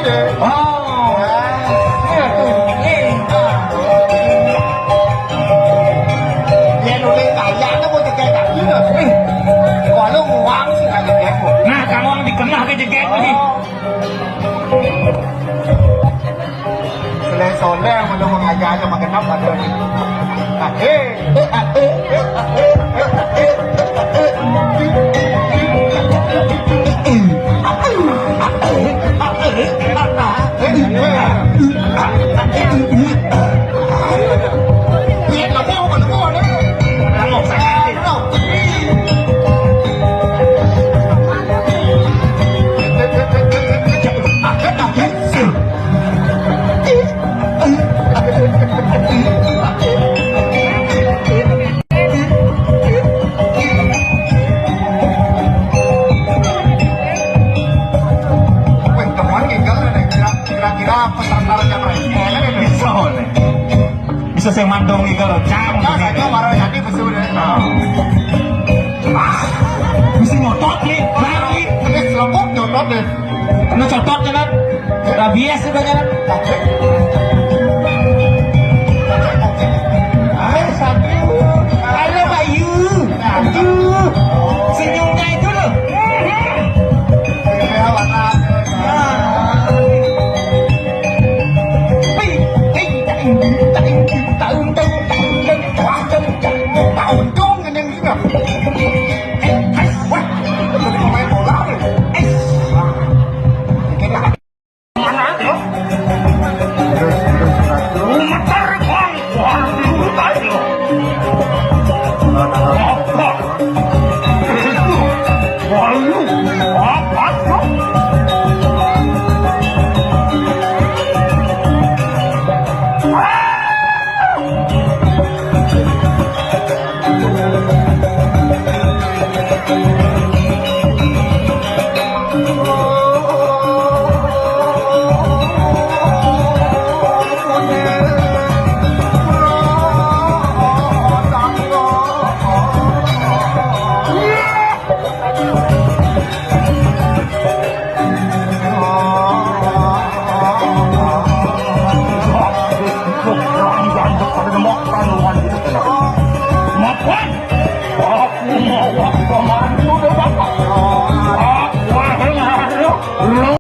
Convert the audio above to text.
deh. Oh, iya tuh. Dia nulis kaya tuh mau jaga kaki loh. Kalau uang sih kaya jaga. Nah, kalau yang dikenal ke jegek lagi. Soleh belum mengajar sama kenapa ada ni. Kira-kira peserta rencana ini Bisa oleh. Bisa saya mandongi kalau cang. nah saya marah jadi besul deh. Bisa ngotot nih, lagi. Ini selokok jodoh deh. Nah cocoknya kan. Rabies sebenarnya kan.